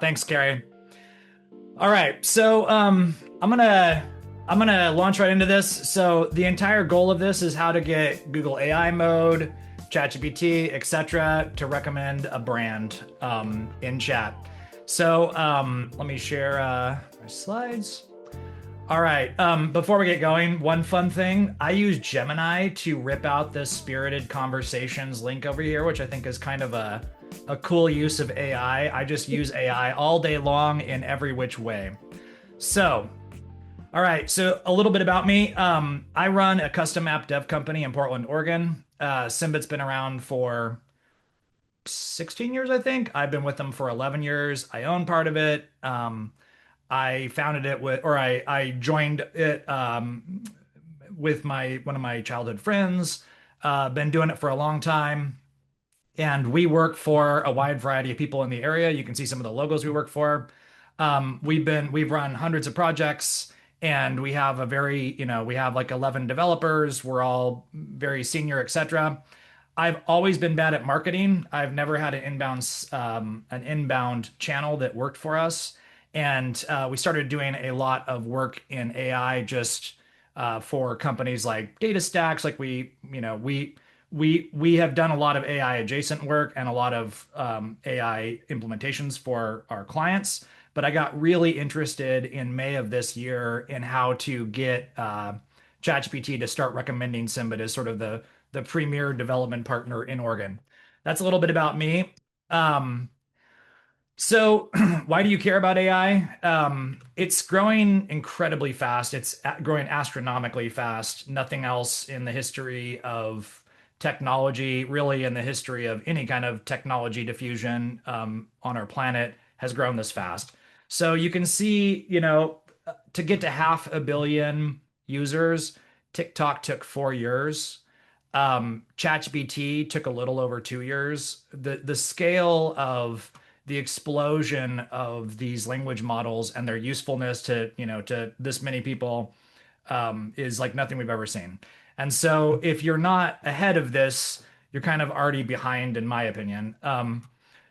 Thanks, Gary. All right, so I'm gonna launch right into this. So the entire goal of this is how to get Google AI mode, ChatGPT, etc., to recommend a brand in chat. So let me share my slides. All right. Before we get going, one fun thing. I use Gemini to rip out the spirited conversations link over here, which I think is kind of a cool use of AI. I just use AI all day long in every which way. So, all right. So a little bit about me. I run a custom app dev company in Portland, Oregon. Symbit's been around for 16 years, I think. I've been with them for 11 years. I own part of it. I founded it with, or I joined it with my one of my childhood friends. Been doing it for a long time, and we work for a wide variety of people in the area. You can see some of the logos we work for. We've run hundreds of projects, and we have a very we have like 11 developers. We're all very senior, etc. I've always been bad at marketing. I've never had an inbound channel that worked for us, and we started doing a lot of work in AI just for companies like data stacks. Like we have done a lot of AI adjacent work and a lot of AI implementations for our clients. But I got really interested in May of this year in how to get ChatGPT to start recommending Symbit as sort of the premier development partner in Oregon. That's a little bit about me. Um, so, why do you care about AI? It's growing incredibly fast. It's growing astronomically fast. Nothing else in the history of technology, really in the history of any kind of technology diffusion on our planet, has grown this fast. So you can see, to get to 500 million users, TikTok took 4 years. ChatGPT took a little over 2 years. The scale of the explosion of these language models and their usefulness to this many people is like nothing we've ever seen. And so if you're not ahead of this, you're kind of already behind, in my opinion.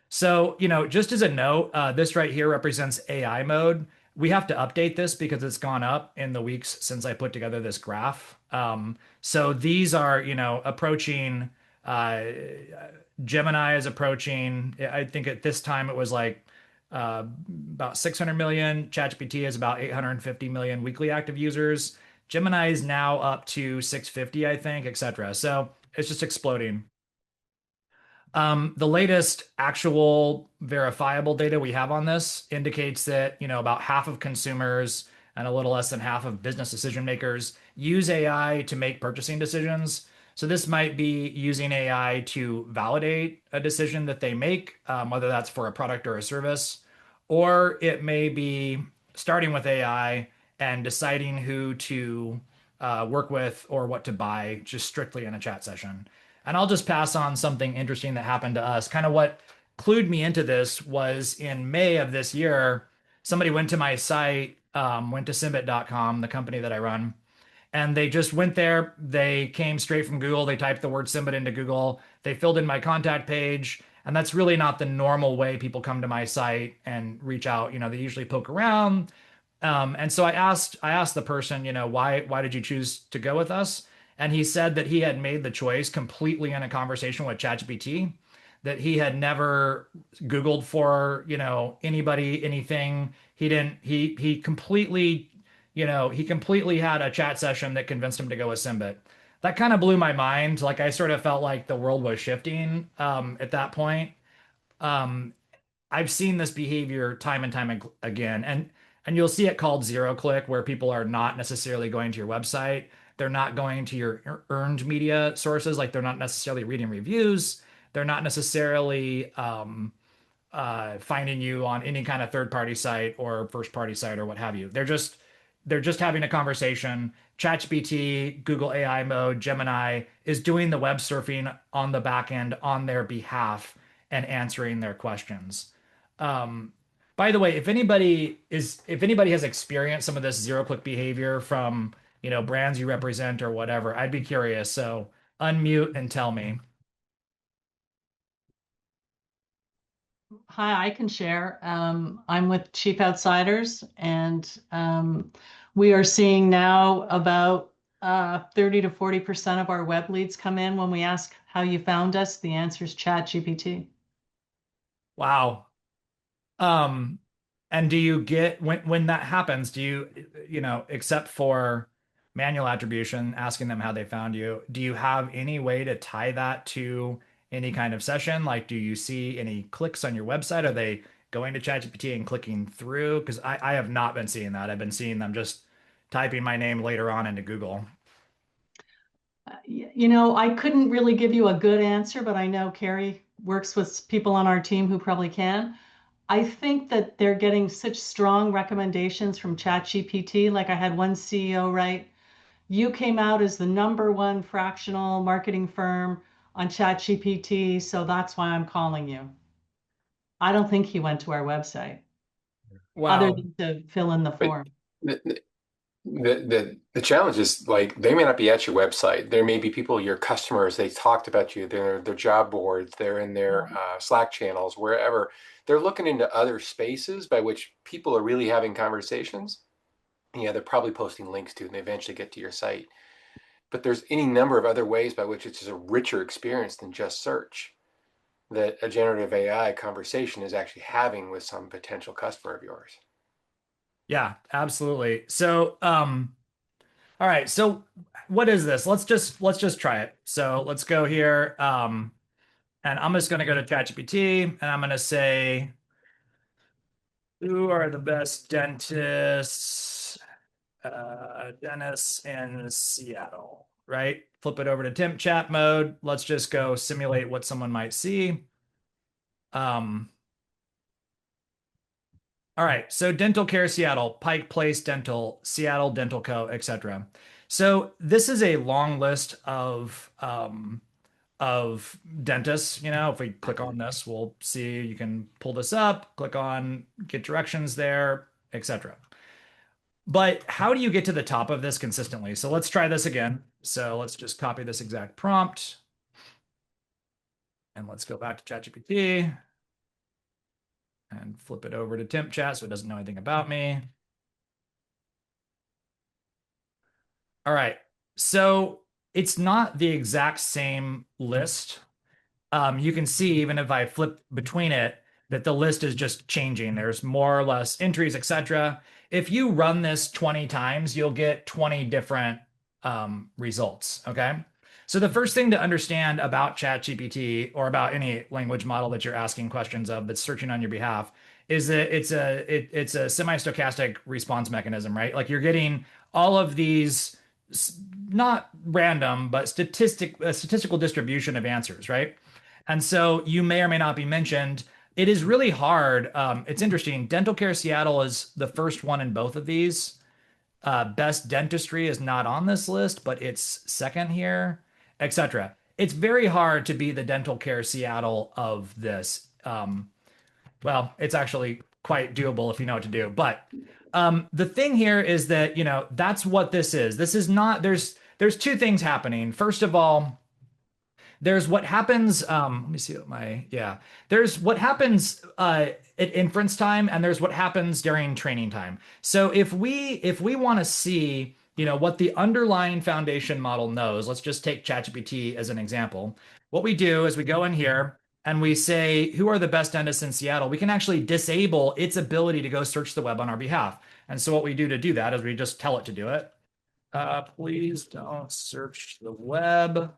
Just as a note, this right here represents AI mode. We have to update this because it's gone up in the weeks since I put together this graph. So these are, approaching, Gemini is approaching, I think at this time it was like about 600 million. ChatGPT is about 850 million weekly active users. Gemini is now up to 650, I think, etc. So it's just exploding. The latest actual verifiable data we have on this indicates that, about half of consumers and a little less than half of business decision makers use AI to make purchasing decisions. So this might be using AI to validate a decision that they make, whether that's for a product or a service, or it may be starting with AI and deciding who to work with or what to buy just strictly in a chat session. And I'll just pass on something interesting that happened to us. Kind of what clued me into this was in May of this year, somebody went to my site, went to Symbit.com, the company that I run, and they just went there. They came straight from Google. They typed the word Symbit into Google. They filled in my contact page. And that's really not the normal way people come to my site and reach out. They usually poke around. And so I asked the person, why did you choose to go with us? And he said that he had made the choice completely in a conversation with ChatGPT, that he had never Googled for, anybody, anything. He didn't, he completely had a chat session that convinced him to go with Symbit. That kind of blew my mind. Like I sort of felt like the world was shifting at that point. Um, I've seen this behavior time and time again, and you'll see it called zero click, where people are not necessarily going to your website. They're not going to your earned media sources, like they're not necessarily reading reviews. They're not necessarily finding you on any kind of third party site or first party site or what have you. They're just having a conversation. ChatGPT, Google AI mode, Gemini is doing the web surfing on the back end on their behalf and answering their questions. Um, by the way, if anybody has experienced some of this zero click behavior from, brands you represent or whatever, I'd be curious. So unmute and tell me. Hi, I can share. I'm with Chief Outsiders, and we are seeing now about 30 to 40% of our web leads come in when we ask how you found us. The answer is ChatGPT. Wow. Um, and do you get when that happens, do you, except for manual attribution, asking them how they found you, do you have any way to tie that to any kind of session? Like, do you see any clicks on your website? Are they going to ChatGPT and clicking through? Because I have not been seeing that. I've been seeing them just typing my name later on into Google. I couldn't really give you a good answer, but I know Carrie works with people on our team who probably can. I think that they're getting such strong recommendations from ChatGPT. Like I had one CEO write, you came out as the number one fractional marketing firm on ChatGPT, so that's why I'm calling you. I don't think he went to our website other Wow. than to fill in the But form. the, the challenge is like they may not be at your website. There may be people, your customers, they talked about you, they're their job boards, they're in their Slack channels, wherever. They're looking into other spaces by which people are really having conversations. Yeah, they're probably posting links to, and they eventually get to your site. But there's any number of other ways by which it's just a richer experience than just search that a generative AI conversation is actually having with some potential customer of yours. Yeah, absolutely. So, all right. So what is this? Let's just try it. So let's go here. And I'm just gonna go to ChatGPT and I'm gonna say, who are the best dentists in Seattle, right? Flip it over to temp chat mode. Let's just go simulate what someone might see. Um, all right, so Dental Care Seattle, Pike Place Dental, Seattle Dental Co., etc. So this is a long list of dentists. If we click on this, we'll see you can pull this up, click on get directions there, etc. But how do you get to the top of this consistently? So let's try this again. So let's just copy this exact prompt and let's go back to ChatGPT and flip it over to temp chat so it doesn't know anything about me. All right. So it's not the exact same list. You can see even if I flip between it that the list is just changing. There's more or less entries, etc. If you run this 20 times, you'll get 20 different results. Okay. So the first thing to understand about ChatGPT or about any language model that you're asking questions of that's searching on your behalf is that it's a semi-stochastic response mechanism, right? Like you're getting all of these not random but statistical distribution of answers, right? And so you may or may not be mentioned. It is really hard. It's interesting. Dental Care Seattle is the first one in both of these. Best Dentistry is not on this list, but it's second here, etc. It's very hard to be the Dental Care Seattle of this. Well, it's actually quite doable if you know what to do. But the thing here is that that's what this is. This is not. There's two things happening. First of all, there's what happens. Let me see what my yeah. There's what happens at inference time, and there's what happens during training time. So if we want to see what the underlying foundation model knows, let's just take ChatGPT as an example. What we do is we go in here and we say who are the best dentists in Seattle. We can actually disable its ability to go search the web on our behalf. And so what we do to do that is we just tell it to do it. Please don't search the web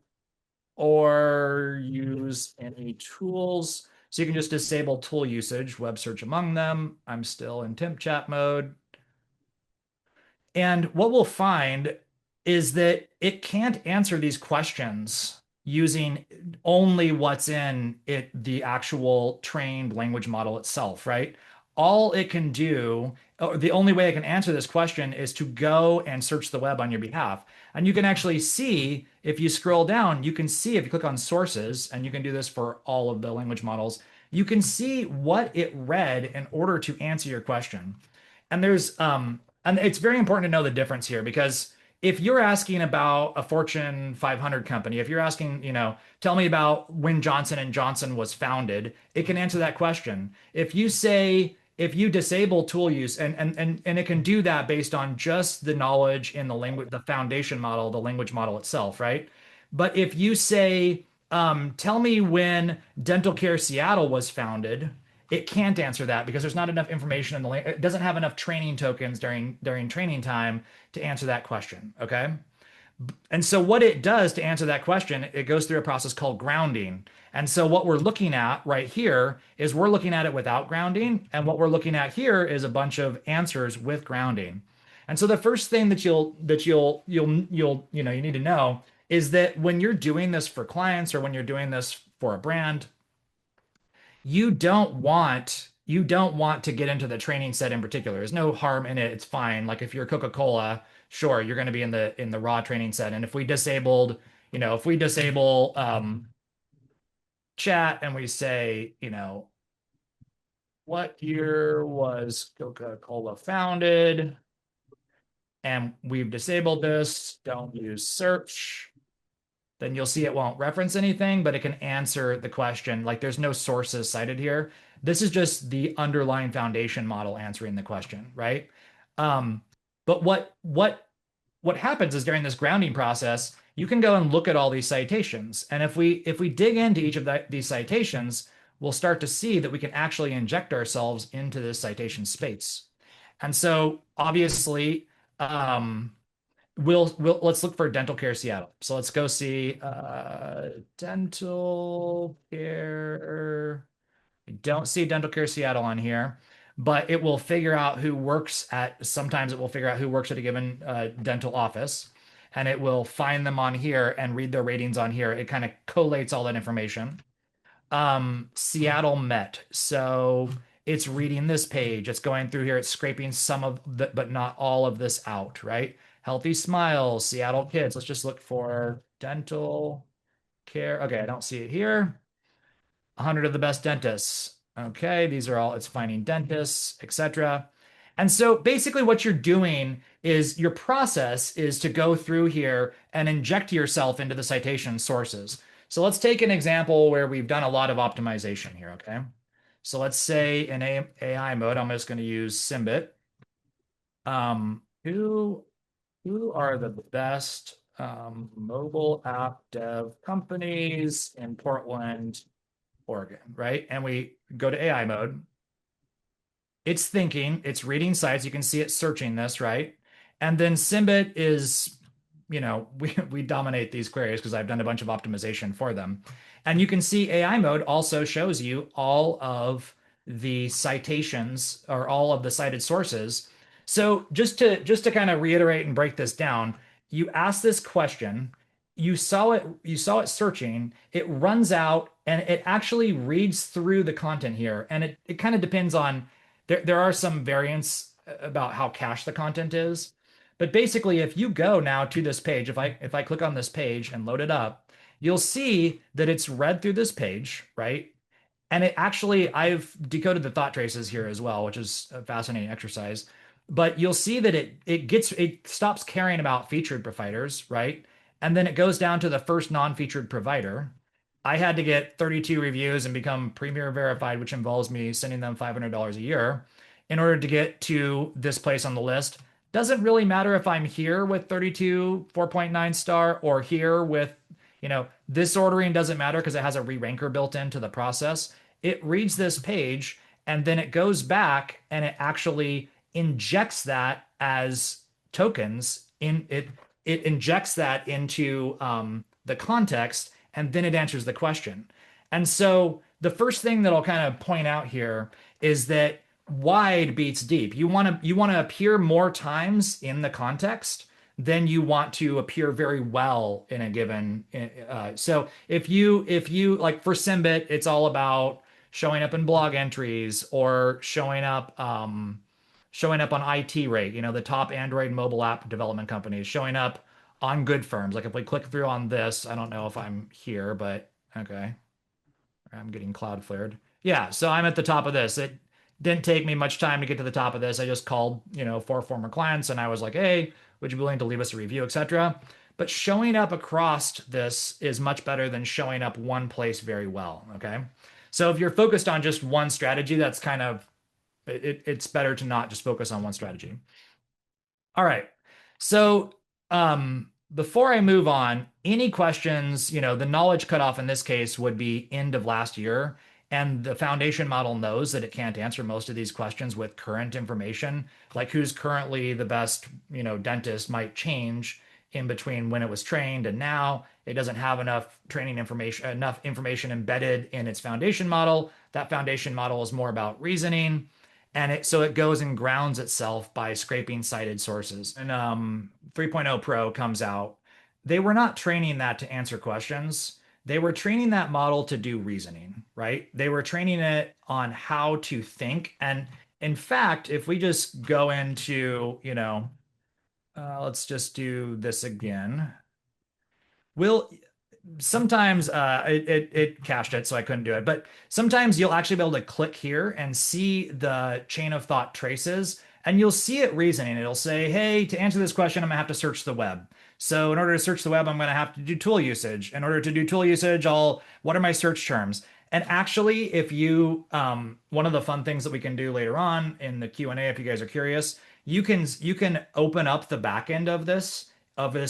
or use any tools. So you can just disable tool usage, web search among them. I'm still in temp chat mode. And what we'll find is that it can't answer these questions using only what's in the actual trained language model itself, right? All it can do, or the only way it can answer this question is to go and search the web on your behalf. And you can actually see, if you scroll down, you can see if you click on sources, and you can do this for all of the language models, you can see what it read in order to answer your question. And it's very important to know the difference here because if you're asking about a Fortune 500 company, if you're asking, tell me about when Johnson and Johnson was founded, it can answer that question. If you disable tool use, and it can do that based on just the knowledge in the language, the foundation model, the language model itself, right? But if you say, tell me when Dental Care Seattle was founded, it can't answer that because there's not enough information in the it doesn't have enough training tokens during training time to answer that question. Okay. And so what it does to answer that question, it goes through a process called grounding. And so what we're looking at right here is we're looking at it without grounding, and what we're looking at here is a bunch of answers with grounding. And so the first thing that you need to know is that when you're doing this for clients or when you're doing this for a brand, you don't want to get into the training set in particular. There's no harm in it. It's fine. Like if you're Coca-Cola, sure, you're going to be in the raw training set. And if we disable chat and we say, what year was Coca-Cola founded? And we've disabled this, don't use search, then you'll see it won't reference anything, but it can answer the question. Like there's no sources cited here. This is just the underlying foundation model answering the question, right? Um, but what happens is during this grounding process, you can go and look at all these citations. And if we dig into each of these citations, we'll start to see that we can actually inject ourselves into this citation space. And so obviously, let's look for Dental Care Seattle. So let's go see Dental Care. I don't see Dental Care Seattle on here, but it will figure out who works at. Sometimes it will figure out who works at a given dental office, and it will find them on here and read their ratings on here. It kind of collates all that information. Seattle Met. So it's reading this page. It's going through here. It's scraping some of the, but not all of this out, right? Healthy Smiles, Seattle Kids. Let's just look for dental care. Okay, I don't see it here. 100 of the best dentists. Okay, these are all, it's finding dentists, etc. And so basically what you're doing is your process is to go through here and inject yourself into the citation sources. So let's take an example where we've done a lot of optimization here, okay? So let's say in AI mode, I'm just going to use Symbit. Who are the best mobile app dev companies in Portland, Oregon, right? And we go to AI mode. It's thinking, it's reading sites. You can see it searching this, right? And then Symbit is, we dominate these queries because I've done a bunch of optimization for them. And you can see AI mode also shows you all of the citations or all of the cited sources. So just to kind of reiterate and break this down, you ask this question, you saw it searching, it runs out and it actually reads through the content here. And it kind of depends on there are some variants about how cached the content is. But basically, if you go now to this page, if I click on this page and load it up, you'll see that it's read through this page, right? And it actually, I've decoded the thought traces here as well, which is a fascinating exercise. But you'll see that it stops caring about featured providers, right? And then it goes down to the first non-featured provider. I had to get 32 reviews and become Premier Verified, which involves me sending them $500 a year in order to get to this place on the list. Doesn't really matter if I'm here with 32 4.9 star or here with, this ordering doesn't matter because it has a re-ranker built into the process. It reads this page and then it goes back and it actually injects that as tokens in it. It injects that into the context and then it answers the question. And so the first thing that I'll kind of point out here is that wide beats deep. You want to appear more times in the context than you want to appear very well in a given. So if you like for Symbit, it's all about showing up in blog entries or showing up on IT Rate, the top Android mobile app development companies, showing up on good firms. Like if we click through on this, I don't know if I'm here, but okay. I'm getting cloud flared. Yeah, so I'm at the top of this. It didn't take me much time to get to the top of this. I just called, 4 former clients and I was like, hey, Would you be willing to leave us a review, etc.? But showing up across this is much better than showing up one place very well. Okay. So if you're focused on just one strategy, that's kind of it's better to not just focus on one strategy. All right. So before I move on, any questions, the knowledge cutoff in this case would be end of last year. And the foundation model knows that it can't answer most of these questions with current information. Like who's currently the best, dentist might change in between when it was trained and now. It doesn't have enough information embedded in its foundation model. That foundation model is more about reasoning. And so it goes and grounds itself by scraping cited sources. And 3.0 Pro comes out. They were not training that to answer questions. They were training that model to do reasoning, right? They were training it on how to think. And in fact, if we just go into, let's just do this again. We'll sometimes it cached it, so I couldn't do it. But sometimes you'll actually be able to click here and see the chain of thought traces, and you'll see it reasoning. It'll say, hey, to answer this question, I'm gonna have to search the web. So in order to search the web, I'm gonna have to do tool usage. In order to do tool usage, what are my search terms? And actually, if you, one of the fun things that we can do later on in the Q&A, if you guys are curious, you can open up the back end of this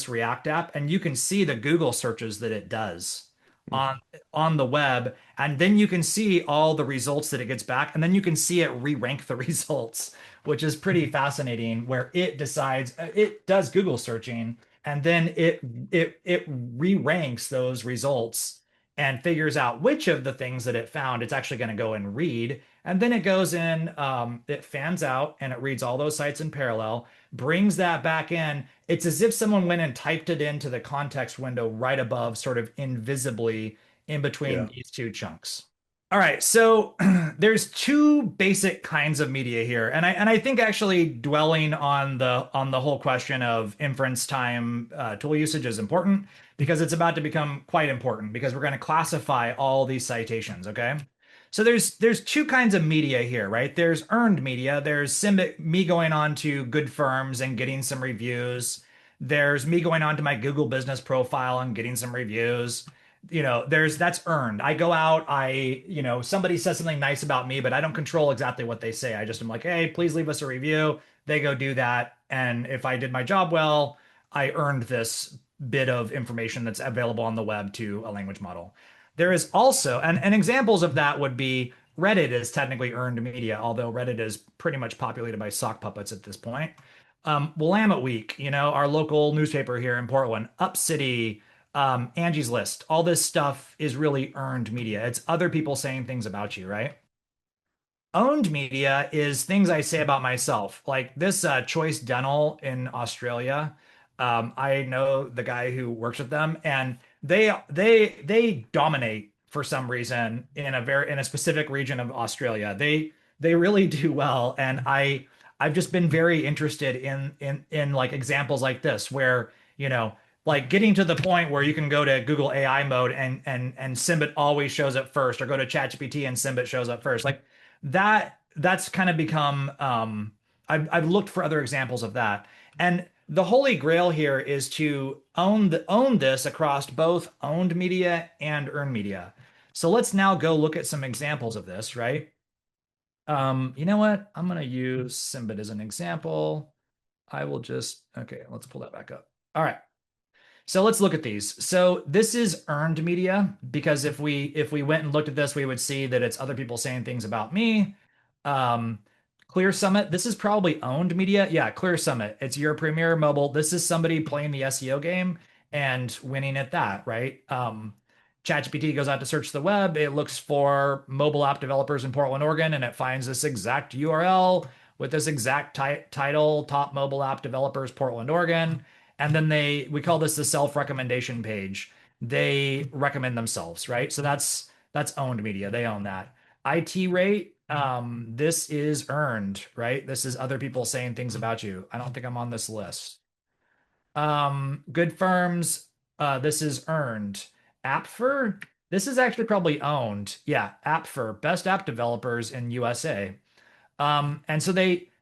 React app, and you can see the Google searches that it does on the web, and then you can see all the results that it gets back, and then you can see it re-rank the results, which is pretty fascinating. Where it decides it does Google searching, and then it re-ranks those results and figures out which of the things that it found it's actually going to go and read. And then it goes in, it fans out and it reads all those sites in parallel, brings that back in. It's as if someone went and typed it into the context window right above, sort of invisibly in between Yeah. these two chunks. All right, so there's two basic kinds of media here, and I think actually dwelling on the whole question of inference time tool usage is important because it's about to become quite important because we're going to classify all these citations. Okay, so there's two kinds of media here, right? There's earned media. There's me going on to good firms and getting some reviews. There's me going on to my Google business profile and getting some reviews. That's earned. I go out, somebody says something nice about me, but I don't control exactly what they say. I just am like, hey, please leave us a review. They go do that. And if I did my job well, I earned this bit of information that's available on the web to a language model. There is also, and examples of that would be Reddit is technically earned media, although Reddit is pretty much populated by sock puppets at this point. Willamette Week, our local newspaper here in Portland, Up City, Angie's List, all this stuff is really earned media. It's other people saying things about you, right? Owned media is things I say about myself. Like this Choice Dental in Australia. I know the guy who works with them, and they dominate for some reason in a specific region of Australia. They really do well, and I've just been very interested in like examples like this where like getting to the point where you can go to Google AI mode and Symbit always shows up first, or go to ChatGPT and Symbit shows up first. Like that's kind of become I've looked for other examples of that. And the holy grail here is to own this across both owned media and earned media. So let's now go look at some examples of this, right? You know what? I'm gonna use Symbit as an example. Okay, let's pull that back up. All right. So let's look at these. So this is earned media because if we went and looked at this, we would see that it's other people saying things about me. Um, Clear Summit, this is probably owned media. Yeah, Clear Summit. It's your premier mobile. This is somebody playing the SEO game and winning at that, right? ChatGPT goes out to search the web. It looks for mobile app developers in Portland, Oregon, and it finds this exact URL with this exact title, top mobile app developers, Portland, Oregon. And then we call this the self-recommendation page. They recommend themselves, right? So that's owned media. They own that. IT rate, this is earned, right? This is other people saying things about you. I don't think I'm on this list. Good firms, this is earned. Appfer, this is actually probably owned. Yeah, Appfer, best app developers in USA. And so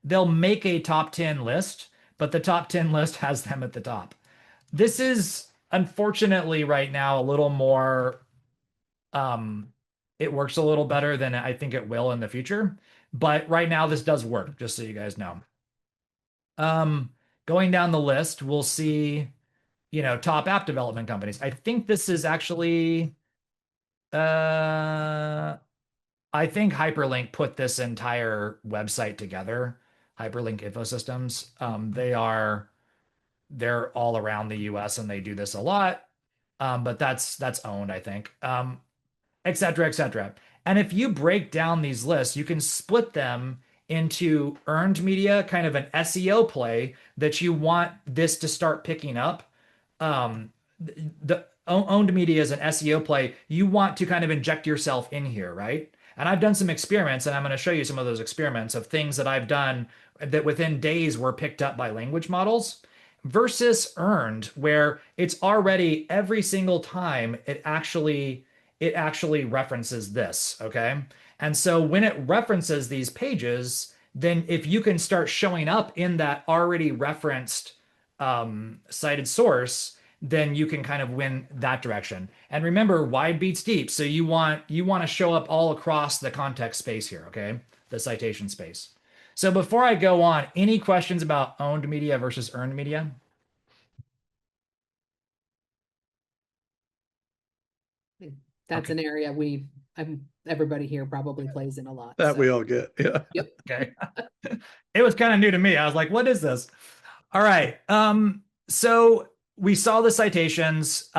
they'll make a top 10 list, but the top 10 list has them at the top. This is unfortunately right now a little more, it works a little better than I think it will in the future. But right now, this does work, just so you guys know. Going down the list, we'll see, top app development companies. I think this is actually, I think Hyperlink put this entire website together. Hyperlink Infosystems. They're all around the US and they do this a lot. But that's owned, I think. Et cetera, et cetera. And if you break down these lists, you can split them into earned media, kind of an SEO play that you want this to start picking up. The owned media is an SEO play. You want to kind of inject yourself in here, right? And I've done some experiments, and I'm going to show you some of those experiments of things that I've done that within days were picked up by language models versus earned, where it's already every single time it actually references this, okay? And so when it references these pages, then if you can start showing up in that already referenced cited source, then you can kind of win that direction. And remember, wide beats deep. So you want to show up all across the context space here, okay? The citation space. So before I go on, any questions about owned media versus earned media? That's Okay. an area everybody here probably plays in a lot. That so. we all get. Yeah. Yep. Okay. It was kind of new to me. I was like, what is this? All right. So we saw the citations.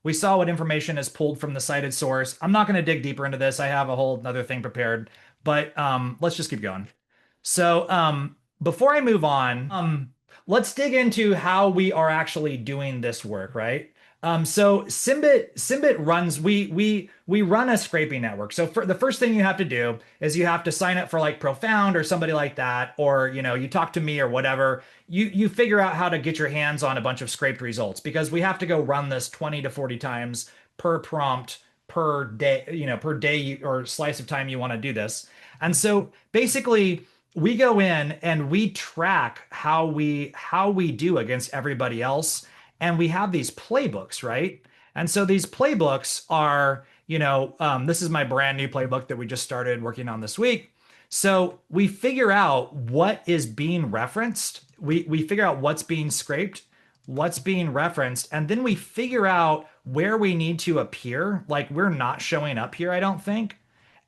We saw what information is pulled from the cited source. I'm not going to dig deeper into this. I have a whole other thing prepared, but let's just keep going. So before I move on, let's dig into how we are actually doing this work, right? So Symbit runs, we run a scraping network. So for the first thing you have to do is you have to sign up for like Profound or somebody like that, or you talk to me or whatever. You figure out how to get your hands on a bunch of scraped results, because we have to go run this 20 to 40 times per prompt per day, per day or slice of time you want to do this. And so basically we go in and we track how we do against everybody else. And we have these playbooks, right? And so these playbooks are, this is my brand new playbook that we just started working on this week. So we figure out what is being referenced. We figure out what's being scraped, what's being referenced, and then we figure out where we need to appear. Like, we're not showing up here, I don't think.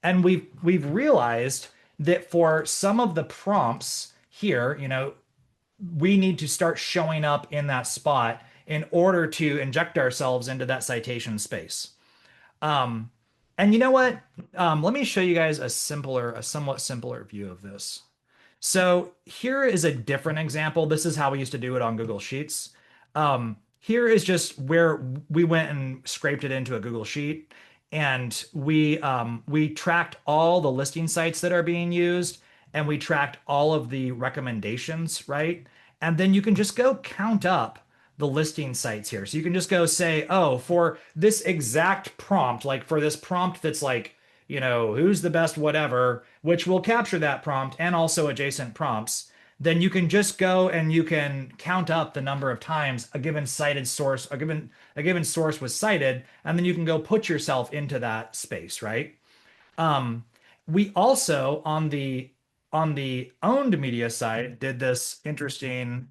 And we've realized that for some of the prompts here, we need to start showing up in that spot in order to inject ourselves into that citation space. And you know what? Let me show you guys a somewhat simpler view of this. So here is a different example. This is how we used to do it on Google Sheets. Here is just where we went and scraped it into a Google Sheet, and we tracked all the listing sites that are being used, and we tracked all of the recommendations, right? And then you can just go count up the listing sites here. So you can just go say, oh, for this exact prompt, like for this prompt that's like, who's the best whatever, which will capture that prompt and also adjacent prompts, then you can just go and you can count up the number of times a given cited source, a given source was cited, and then you can go put yourself into that space, right? We also on the owned media side did this interesting.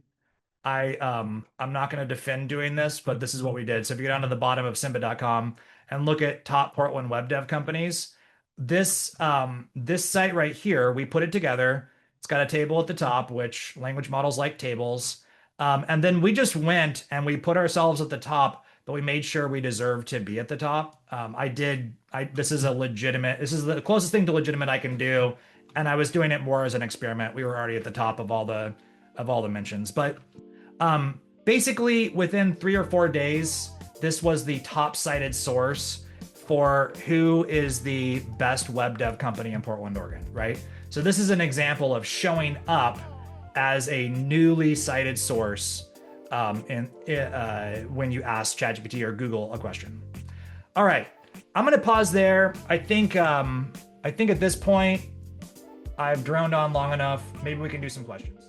I'm not going to defend doing this, but this is what we did. So if you go down to the bottom of Simba.com and look at top Portland web dev companies, this site right here, we put it together. It's got a table at the top, which language models like tables. And then we just went and we put ourselves at the top, but we made sure we deserved to be at the top. This is the closest thing to legitimate I can do. And I was doing it more as an experiment. We were already at the top of all the mentions, but basically within 3 or 4 days, this was the top cited source for who is the best web dev company in Portland, Oregon, right? So this is an example of showing up as a newly cited source when you ask ChatGPT or Google a question. All right, I'm going to pause there. I think at this point, I've droned on long enough. Maybe we can do some questions.